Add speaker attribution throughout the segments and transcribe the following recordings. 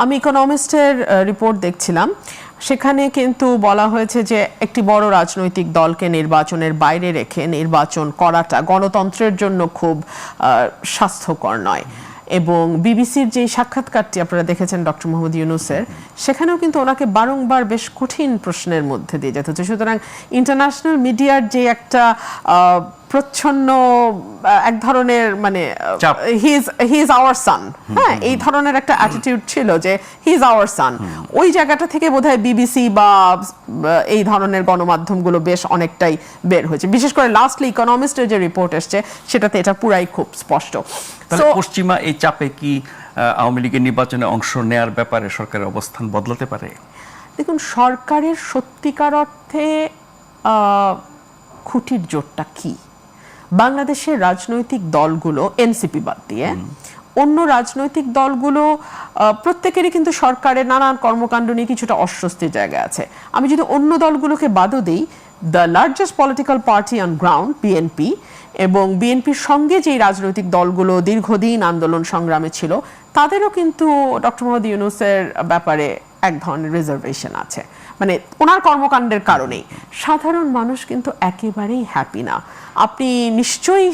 Speaker 1: আমি ইকোনমিস্টের রিপোর্ট দেখছিলাম, সেখানে কিন্তু বলা হয়েছে যে একটি বড় রাজনৈতিক দলকে নির্বাচনের বাইরে রেখে নির্বাচন করাটা গণতন্ত্রের জন্য খুব স্বাস্থ্যকর নয়। এবং বিবিসির যে সাক্ষাৎকারটি আপনারা দেখেছেন ডক্টর মোহাম্মদ ইউনূসের, সেখানেও কিন্তু ওনাকে বারংবার বেশ কঠিন প্রশ্নের মধ্যে দিয়ে যেতে হচ্ছে। সুতরাং ইন্টারন্যাশনাল মিডিয়ার যে একটা প্রচ্ছন্ন এক ধরনের মানে হি ইজ আওয়ার সান, হ্যাঁ, এই ধরনের একটা অ্যাটিটিউড ছিল যে হি ইজ আওয়ার সান, ওই জায়গাটা থেকে বোধহয় বিবিসি বা এই ধরনের গণমাধ্যমগুলো বেশ অনেকটাই বের হয়েছে। বিশেষ করে লাস্টলি ইকোনমিস্টের যে রিপোর্ট এসছে সেটাতে এটা পুরাই খুব স্পষ্ট।
Speaker 2: পশ্চিমা এই চাপে কি আওয়ামী লীগের নির্বাচনে অংশ নেয়ার ব্যাপারে সরকারের অবস্থান বদলাতে পারে?
Speaker 1: দেখুন, সরকারের সত্যিকার অর্থে খুঁটির জোরটা কি? বাংলাদেশের রাজনৈতিক দলগুলো এনসিপি বাদ দিয়ে অন্য রাজনৈতিক দলগুলো প্রত্যেকেরই কিন্তু সরকারের নানান কর্মকাণ্ড নিয়ে কিছুটা অস্বস্তির জায়গা আছে। আমি যদি অন্য দলগুলোকে বাদও দিই, the largest political party on ground BNP, এবং বিএনপির সঙ্গে যেই রাজনৈতিক দলগুলো দীর্ঘদিন আন্দোলন সংগ্রামে ছিল, তাদেরও কিন্তু ডক্টর মোহাম্মদ ইউনূসের ব্যাপারে এক ধরনের রিজার্ভেশন আছে, মানে ওনার কর্মকাণ্ডের কারণেই। সাধারণ মানুষ কিন্তু একেবারেই হ্যাপি না। আপনি নিশ্চয়ই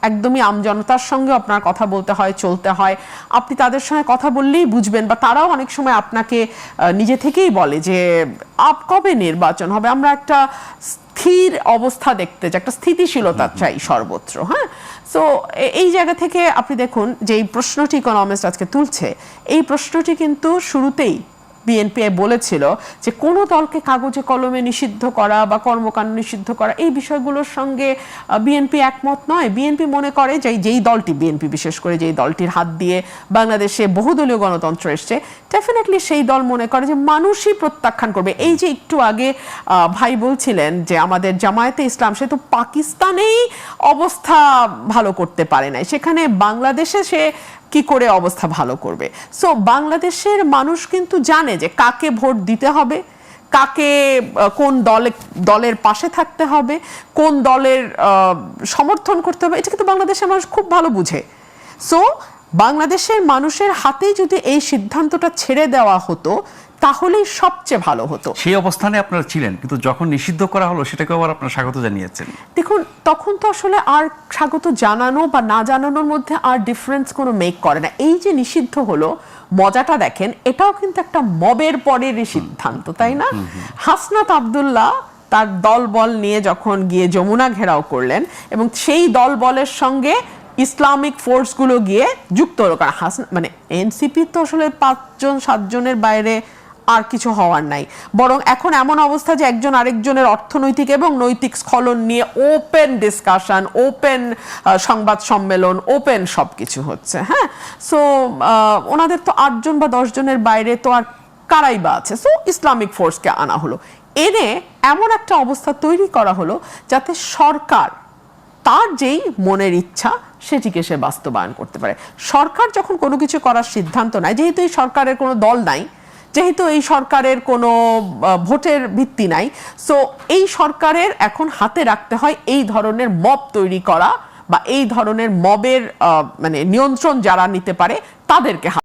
Speaker 1: একদমই আমজনতার সঙ্গে আপনার কথা বলতে হয়, চলতে হয়। আপনি তাদের সঙ্গে কথা বললেই বুঝবেন, বা তারাও অনেক সময় আপনাকে নিজে থেকেই বলে যে কবে নির্বাচন হবে, আমরা একটা স্থির অবস্থা দেখতে চাই, একটা স্থিতিশীলতা চাই সর্বত্র। হ্যাঁ, সো এই জায়গা থেকে আপনি দেখুন যে এই প্রশ্নটি ইকোনমিস্ট আজকে তুলছে, এই প্রশ্নটি কিন্তু শুরুতেই বিএনপি বলেছিল যে কোনো দলকে কাগজে কলমে নিষিদ্ধ করা বা কর্মকাণ্ড নিষিদ্ধ করা, এই বিষয়গুলোর সঙ্গে বিএনপি একমত নয়। বিএনপি মনে করে যে যেই দলটি, বিএনপি বিশেষ করে যেই দলটির হাত দিয়ে বাংলাদেশে বহুদলীয় গণতন্ত্র এসছে, ডেফিনেটলি সেই দল মনে করে যে মানুষই প্রত্যাখ্যান করবে। এই যে একটু আগে ভাই বলছিলেন যে আমাদের জামায়াতে ইসলাম, সে তো পাকিস্তানেই অবস্থা ভালো করতে পারে নাই, সেখানে বাংলাদেশে সে কি করে অবস্থা ভালো করবে? সো বাংলাদেশের মানুষ কিন্তু জানে যে কাকে ভোট দিতে হবে, কাকে কোন দলের পাশে থাকতে হবে, কোন দলের সমর্থন করতে হবে, এটা কিন্তু বাংলাদেশের মানুষ খুব ভালো বুঝে। সো বাংলাদেশের মানুষের হাতেই যদি এই সিদ্ধান্তটা ছেড়ে দেওয়া হতো তাহলেই সবচেয়ে ভালো হতো।
Speaker 2: সেই অবস্থানে আপনারা ছিলেন, কিন্তু যখন নিষিদ্ধ করা হলো সেটাকে আবার আপনারা স্বাগত জানিয়েছেন।
Speaker 1: দেখুন, তখন তো আসলে আর স্বাগত জানানো বা না জানানোর মধ্যে আর ডিফারেন্স কোনো মেক করে না। এই যে নিষিদ্ধ হলো, মজাটা দেখেন, এটাও কিন্তু একটা মবের পরের সিদ্ধান্ত, তাই না? হাসনাত আব্দুল্লাহ তার দলবল নিয়ে যখন গিয়ে যমুনা ঘেরাও করলেন, এবং সেই দলবলের সঙ্গে ইসলামিক ফোর্সগুলো গিয়ে যুক্ত হলো, কারণ মানে এনসিপি তো আসলে 5-7 জনের বাইরে আর কিছু হওয়ার নাই। বরং এখন এমন অবস্থা যে একজন আরেকজনের অর্থনৈতিক এবং নৈতিক স্খলন নিয়ে ওপেন ডিসকাশন, ওপেন সংবাদ সম্মেলন, ওপেন সবকিছু হচ্ছে। হ্যাঁ, সো ওনাদের তো 8 জন বা 10 জনের বাইরে তো আর কারাই বা আছে। সো ইসলামিক ফোর্সকে আনা হলো, এনে এমন একটা অবস্থা তৈরি করা হলো যাতে সরকার তার যেই মনের ইচ্ছা সেটিকে সে বাস্তবায়ন করতে পারে। সরকার যখন কোনো কিছু করার সিদ্ধান্ত নেয়, যেহেতু এই সরকারের কোনো দল নাই, যেহেতু এই সরকারের কোনো ভোটের ভিত্তি নাই, সো এই সরকারের এখন হাতে রাখতে হয় এই ধরনের মব তৈরি করা, বা এই ধরনের মবের মানে নিয়ন্ত্রণ যারা নিতে পারে তাদেরকে